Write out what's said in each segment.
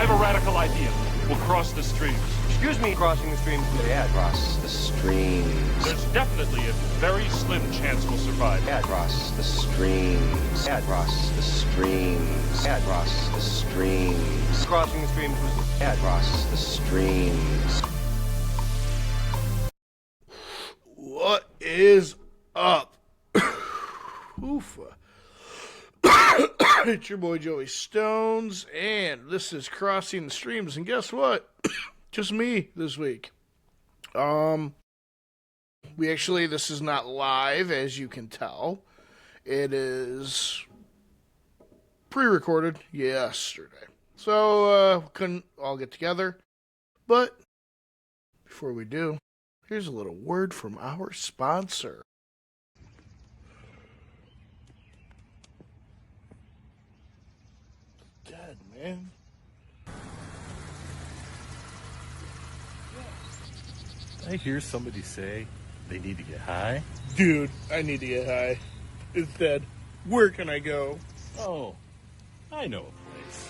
I have a radical idea. We'll cross the streams. Excuse me, crossing the streams. Yeah, cross the streams. There's definitely a very slim chance we'll survive. Yeah, cross the streams. Yeah, cross the streams. Yeah, cross the streams. Crossing the streams was... Yeah, cross the streams. What is up? Oofa. It's your boy Joey Stones, and this is Crossing the Streams, and guess what? Just me this week. This is not live, as you can tell. It is pre-recorded yesterday. So, couldn't all get together. But, before we do, here's a little word from our sponsor. Dead, man. I hear somebody say they need to get high. Dude, I need to get high. It's dead. Where can I go? Oh, I know a place.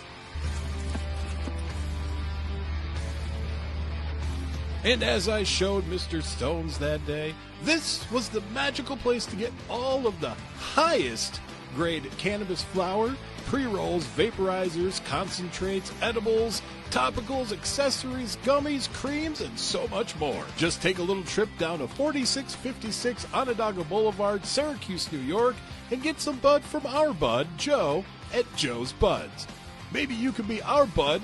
And as I showed Mr. Stones that day, this was the magical place to get all of the highest grade cannabis flower, pre-rolls, vaporizers, concentrates, edibles, topicals, accessories, gummies, creams, and so much more. Just take a little trip down to 4656 Onondaga Boulevard, Syracuse, New York, and get some bud from our bud, Joe, at Joe's Buds. Maybe you can be our bud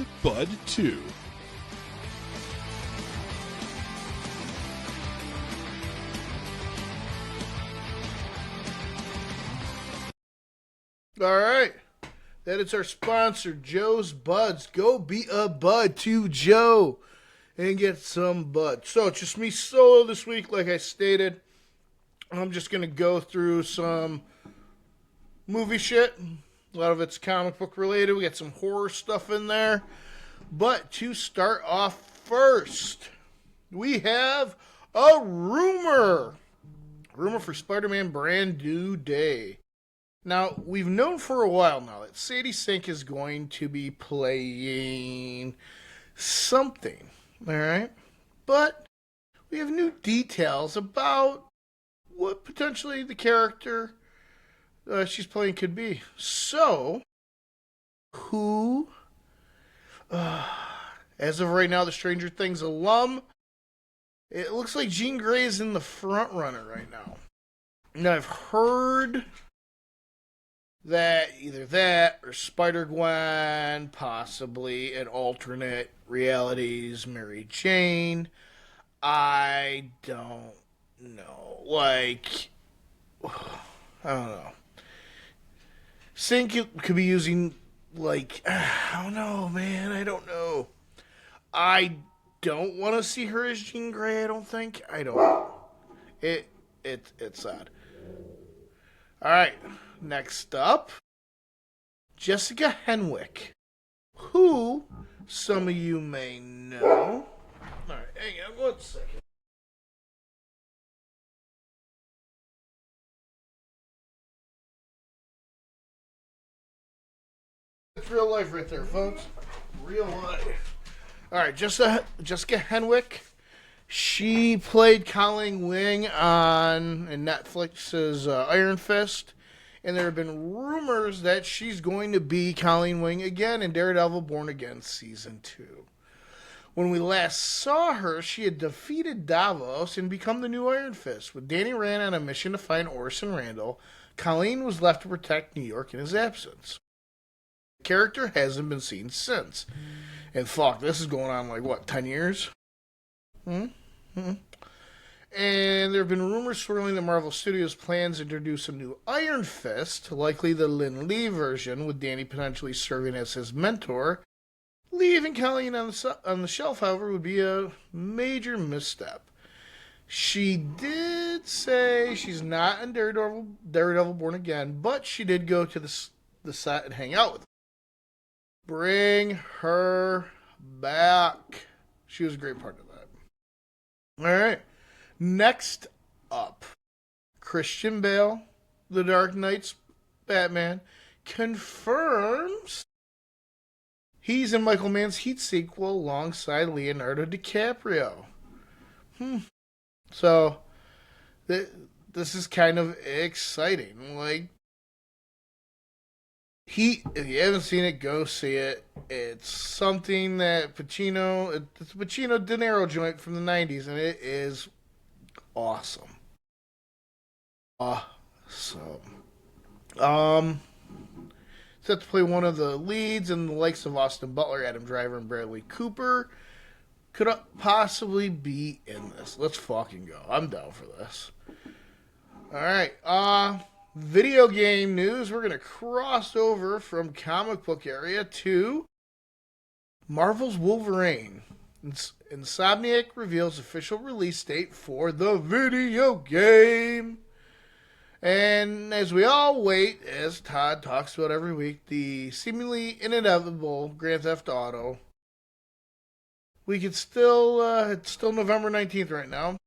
too. All right. That is our sponsor, Joe's Buds. Go be a bud to Joe and get some bud. So, it's just me solo this week, like I stated. I'm just going to go through some movie shit. A lot of it's comic book related. We got some horror stuff in there. But to start off first, we have a rumor. Rumor for Spider-Man Brand New Day. Now, we've known for a while now that Sadie Sink is going to be playing something, alright? But we have new details about what potentially the character she's playing could be. So, who, as of right now, the Stranger Things alum, it looks like Jean Grey is in the front runner right now. Now, I've heard that either that or Spider-Gwen, possibly an alternate realities Mary Jane. I don't know. Like, I don't know. Sink could be using, like, I don't know, man. I don't know. I don't want to see her as Jean Grey, I don't think. I don't. It's sad. Alright. Next up, Jessica Henwick, who some of you may know. Alright, hang on 1 second. It's real life right there, folks. Real life. Alright, Jessica Henwick. She played Colleen Wing in Netflix's Iron Fist. And there have been rumors that she's going to be Colleen Wing again in Daredevil Born Again Season 2. When we last saw her, she had defeated Davos and become the new Iron Fist. With Danny Rand on a mission to find Orson Randall, Colleen was left to protect New York in his absence. The character hasn't been seen since. And fuck, this is going on like, what, 10 years? And there have been rumors swirling that Marvel Studios plans to introduce a new Iron Fist, likely the Lin Lee version, with Danny potentially serving as his mentor. Leaving Colleen on the shelf, however, would be a major misstep. She did say she's not in Daredevil Born Again, but she did go to the set and hang out with her. Bring her back. She was a great part of that. All right. Next up, Christian Bale, The Dark Knight's Batman, confirms He's in Michael Mann's Heat sequel alongside Leonardo DiCaprio. So, this is kind of exciting. Like, Heat, if you haven't seen it, go see it. It's something that it's a Pacino De Niro joint from the 90s, and it is awesome. Set to play one of the leads, and the likes of Austin Butler, Adam Driver, and Bradley Cooper could possibly be in this. Let's fucking go. I'm down for this. Alright, video game news. We're going to cross over from comic book area to Marvel's Wolverine. Insomniac reveals official release date for the video game. And as we all wait, as Todd talks about every week, the seemingly inevitable Grand Theft Auto, we could still, it's still November 19th right now.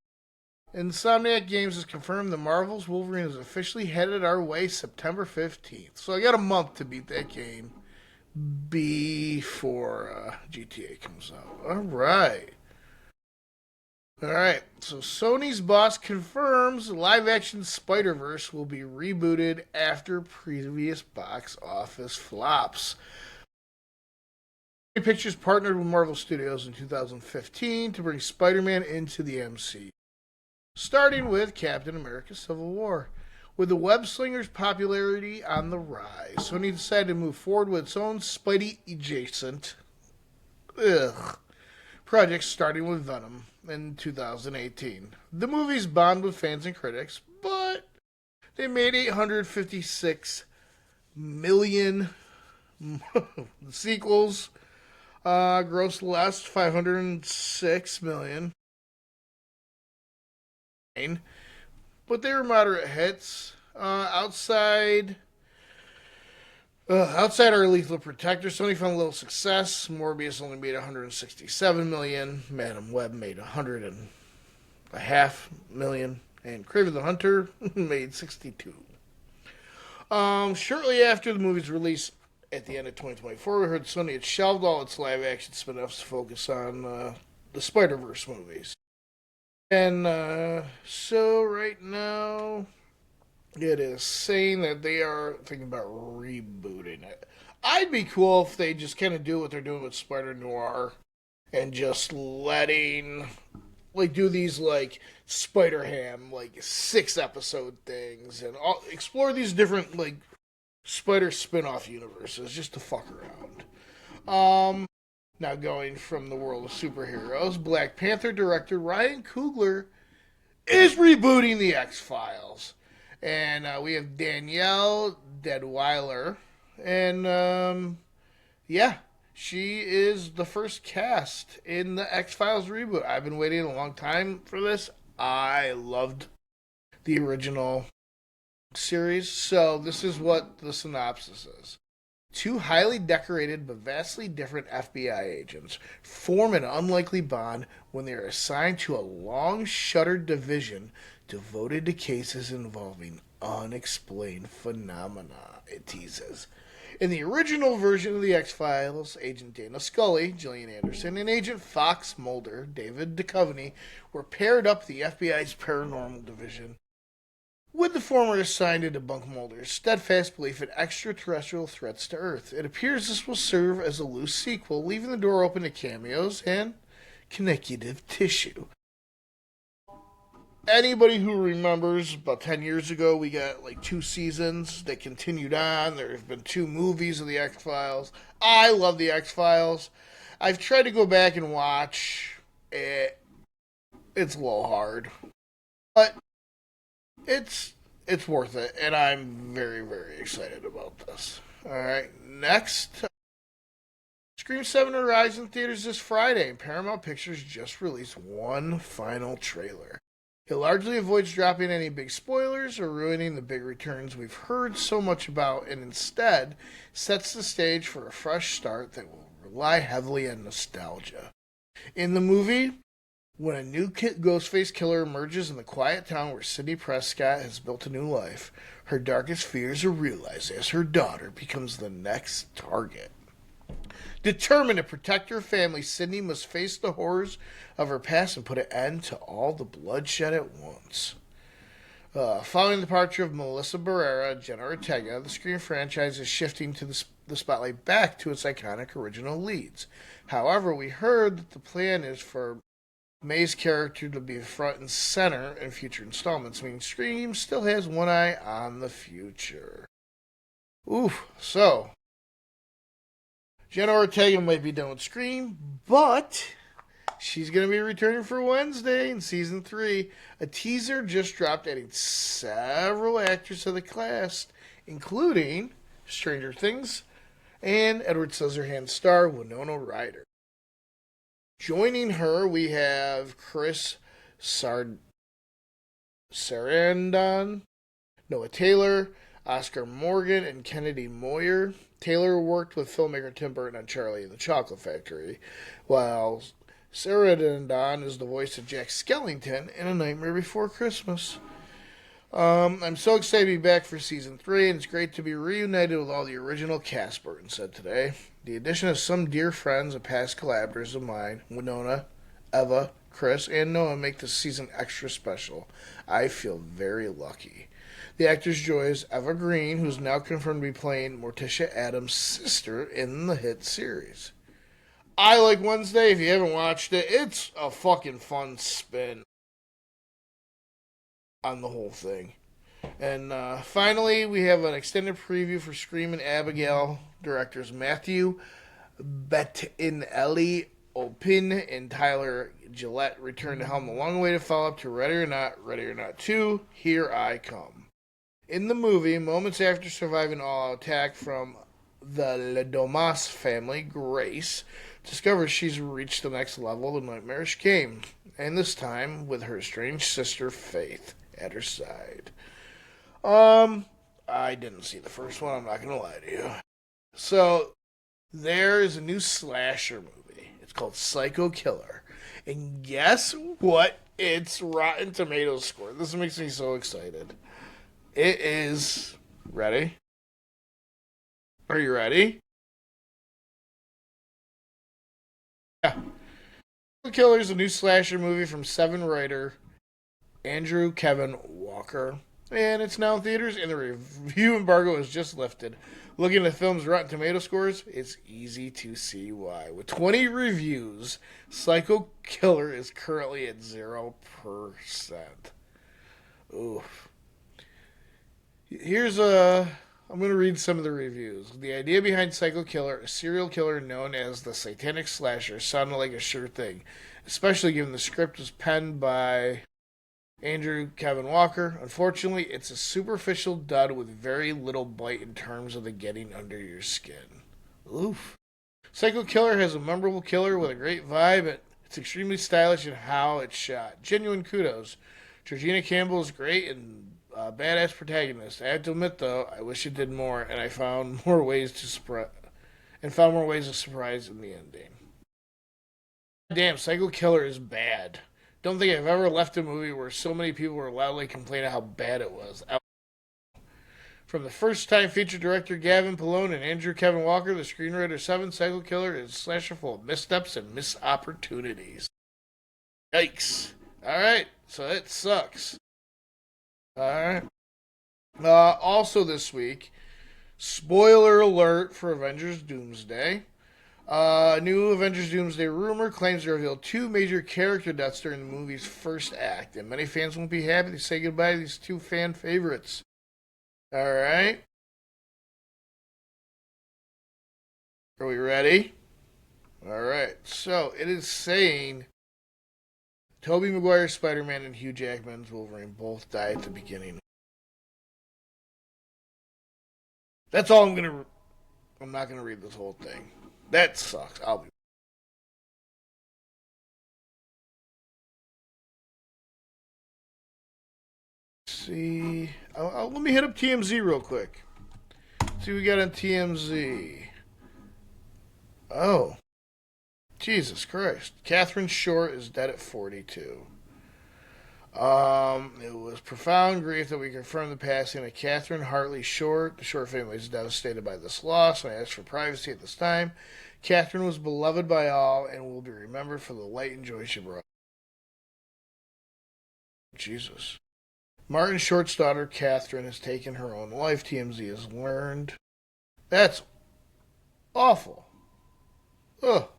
Insomniac Games has confirmed that Marvel's Wolverine is officially headed our way September 15th. So I got a month to beat that game before GTA comes out. Alright, so Sony's boss confirms live-action Spider-Verse will be rebooted after previous box office flops. Sony Pictures partnered with Marvel Studios in 2015 to bring Spider-Man into the MCU, starting with Captain America Civil War. With the web-slinger's popularity on the rise, Sony decided to move forward with its own Spidey-adjacent project, starting with Venom in 2018. The movies bombed with fans and critics, but they made $856 million. The sequels grossed less, $506 million. But they were moderate hits. Outside our Lethal Protector, Sony found a little success. Morbius only made $167 million. Madam Web made $100.5 million. And Kraven the Hunter made $62 million. Shortly after the movie's release at the end of 2024, we heard Sony had shelved all its live-action spin-offs to focus on the Spider-Verse movies. And so right now, it is saying that they are thinking about rebooting it. I'd be cool if they just kind of do what they're doing with Spider Noir and just letting, like, do these, like, Spider-Ham, like, 6-episode things and explore these different, like, Spider spin-off universes just to fuck around. Now going from the world of superheroes, Black Panther director Ryan Coogler is rebooting the X-Files. And we have Danielle Deadwyler. And, she is the first cast in the X-Files reboot. I've been waiting a long time for this. I loved the original series. So this is what the synopsis is. Two highly decorated but vastly different FBI agents form an unlikely bond when they are assigned to a long-shuttered division devoted to cases involving unexplained phenomena, it teases. In the original version of the X-Files, Agent Dana Scully, Gillian Anderson, and Agent Fox Mulder, David Duchovny, were paired up the FBI's paranormal division, with the former assigned to debunk Mulder's steadfast belief in extraterrestrial threats to Earth. It appears this will serve as a loose sequel, leaving the door open to cameos and connective tissue. Anybody who remembers, about 10 years ago, we got like 2 seasons that continued on. There have been 2 movies of the X-Files. I love the X-Files. I've tried to go back and watch it. It's a little hard. But it's worth it, and I'm very, very excited about this. Alright, next. Scream 7 arrives in theaters this Friday, and Paramount Pictures just released one final trailer. It largely avoids dropping any big spoilers or ruining the big returns we've heard so much about, and instead sets the stage for a fresh start that will rely heavily on nostalgia. In the movie, when a new Ghostface killer emerges in the quiet town where Sidney Prescott has built a new life, her darkest fears are realized as her daughter becomes the next target. Determined to protect her family, Sydney must face the horrors of her past and put an end to all the bloodshed at once. Following the departure of Melissa Barrera and Jenna Ortega, the Scream franchise is shifting to the spotlight back to its iconic original leads. However, we heard that the plan is for May's character to be front and center in future installments, meaning Scream still has one eye on the future. Oof, so Jenna Ortega might be done with Scream, but she's going to be returning for Wednesday in Season 3. A teaser just dropped adding several actors to the cast, including Stranger Things and Edward Scissorhands star Winona Ryder. Joining her, we have Chris Sarandon, Noah Taylor, Oscar Morgan, and Kennedy Moyer. Taylor worked with filmmaker Tim Burton on Charlie and the Chocolate Factory, while Sarandon is the voice of Jack Skellington in A Nightmare Before Christmas. I'm so excited to be back for Season 3, and it's great to be reunited with all the original cast, Burton said today. The addition of some dear friends and past collaborators of mine, Winona, Eva, Chris, and Noah, make this season extra special. I feel very lucky. The actor's joy is Eva Green, who's now confirmed to be playing Morticia Adams' sister in the hit series. I Like Wednesday. If you haven't watched it, it's a fucking fun spin on the whole thing. And finally, we have an extended preview for Scream and Abigail. Directors Matthew Bettinelli Opin and Tyler Gillette return to helm the long-awaited follow-up to Ready or Not 2, Here I Come. In the movie, moments after surviving all-out attack from the Ledomas family, Grace discovers she's reached the next level the nightmarish game, and this time with her estranged sister Faith at her side. I didn't see the first one, I'm not going to lie to you. So, there is a new slasher movie. It's called Psycho Killer. And guess what? It's Rotten Tomatoes score. This makes me so excited. It is... Ready? Are you ready? Yeah. Psycho Killer is a new slasher movie from Seven writer Andrew Kevin Walker. And it's now in theaters, and the review embargo is just lifted. Looking at the film's Rotten Tomato scores, it's easy to see why. With 20 reviews, Psycho Killer is currently at 0%. Oof. I'm going to read some of the reviews. The idea behind Psycho Killer, a serial killer known as the Satanic Slasher, sounded like a sure thing, especially given the script was penned by Andrew Kevin Walker. Unfortunately, it's a superficial dud with very little bite in terms of the getting under your skin. Oof. Psycho Killer has a memorable killer with a great vibe. It's extremely stylish in how it's shot. Genuine kudos. Georgina Campbell is great and a badass protagonist. I have to admit, though, I wish it did more, and I found more ways to surprise in the ending. Damn, Psycho Killer is bad. Don't think I've ever left a movie where so many people were loudly complaining how bad it was. From the first-time feature director Gavin Pallone and Andrew Kevin Walker, the screenwriter 7, Psycho Killer is a slasher full of missteps and missed opportunities. Yikes. Alright, so that sucks. Alright. Also this week, spoiler alert for Avengers Doomsday. New Avengers Doomsday rumor claims to reveal 2 major character deaths during the movie's first act, and many fans won't be happy to say goodbye to these 2 fan favorites. Alright. Are we ready? Alright, so it is saying Tobey Maguire's Spider-Man and Hugh Jackman's Wolverine both die at the beginning. That's all I'm not gonna read this whole thing. That sucks. See. Let me hit up TMZ real quick. See what we got on TMZ. Oh. Jesus Christ. Catherine Short is dead at 42. It was profound grief that we confirmed the passing of Catherine Hartley Short. The Short family is devastated by this loss and asked for privacy at this time. Catherine was beloved by all and will be remembered for the light and joy she brought. Jesus. Martin Short's daughter, Catherine, has taken her own life, TMZ has learned. That's awful. Ugh.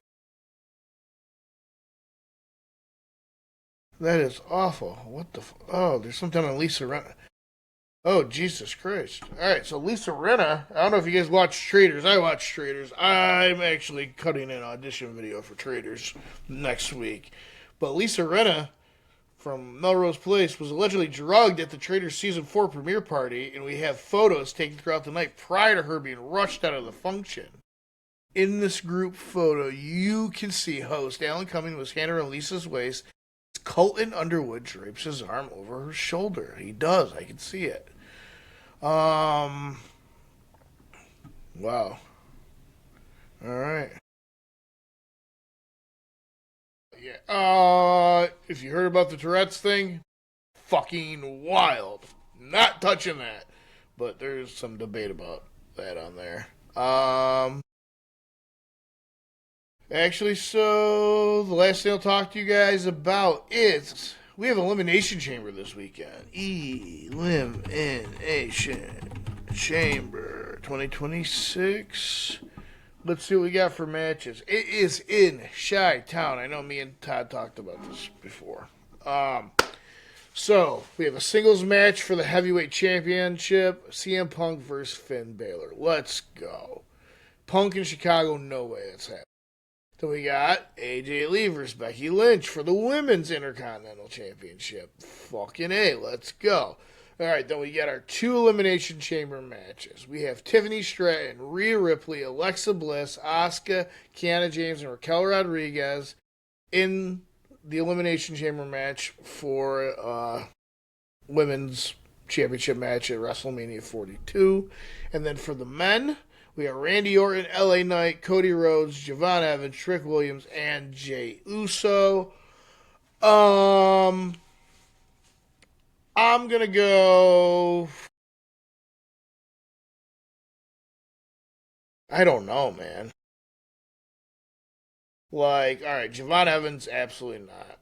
That is awful. What the oh, there's something on Lisa Rinna. Oh, Jesus Christ. Alright, so Lisa Rinna, I don't know if you guys watch Traders. I watch Traders. I'm actually cutting an audition video for Traders next week. But Lisa Rinna from Melrose Place was allegedly drugged at the Traders Season 4 premiere party, and we have photos taken throughout the night prior to her being rushed out of the function. In this group photo, you can see host Alan Cumming was handed around Lisa's waist. Colton Underwood drapes his arm over her shoulder. He does. I can see it. Wow. All right. Yeah. If you heard about the Tourette's thing, fucking wild. Not touching that. But there's some debate about that on there. Actually, so the last thing I'll talk to you guys about is we have Elimination Chamber this weekend. Elimination Chamber 2026. Let's see what we got for matches. It is in Chi-Town. I know me and Todd talked about this before. So we have a singles match for the heavyweight championship. CM Punk versus Finn Balor. Let's go. Punk in Chicago, no way that's happening. Then we got AJ Lee versus Becky Lynch for the Women's Intercontinental Championship. Fucking A, let's go. Alright, then we got our 2 Elimination Chamber matches. We have Tiffany Stratton, Rhea Ripley, Alexa Bliss, Asuka, Kiana James, and Raquel Rodriguez in the Elimination Chamber match for Women's Championship match at WrestleMania 42. And then for the men, we have Randy Orton, LA Knight, Cody Rhodes, Javon Evans, Trick Williams, and Jey Uso. I'm going to go... I don't know, man. Like, alright, Javon Evans, absolutely not.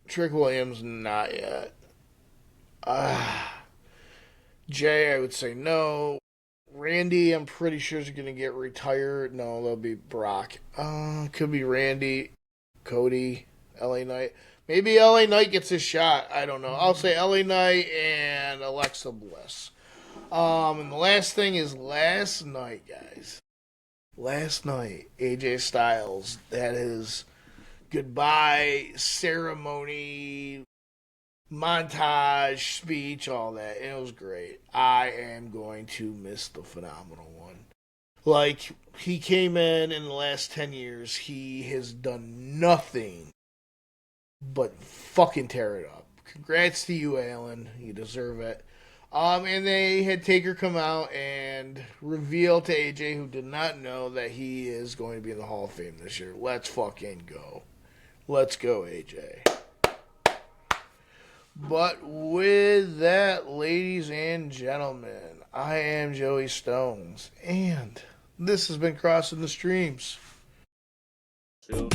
Trick Williams, not yet. Jay, I would say no. Randy, I'm pretty sure is going to get retired. No, that'll be Brock. Could be Randy, Cody, LA Knight. Maybe LA Knight gets his shot. I don't know. I'll say LA Knight and Alexa Bliss. And the last thing is last night, guys. Last night, AJ Styles, that is goodbye ceremony, montage, speech, all that. It was great. I am going to miss the Phenomenal One. Like, he came in the last 10 years, he has done nothing but fucking tear it up. Congrats to you, Alan. You deserve it. And they had Taker come out and reveal to AJ, who did not know, that he is going to be in the Hall of Fame this year. Let's fucking go. Let's go, AJ. But with that, ladies and gentlemen, I am Joey Stones, and this has been Crossing the Streams. Children.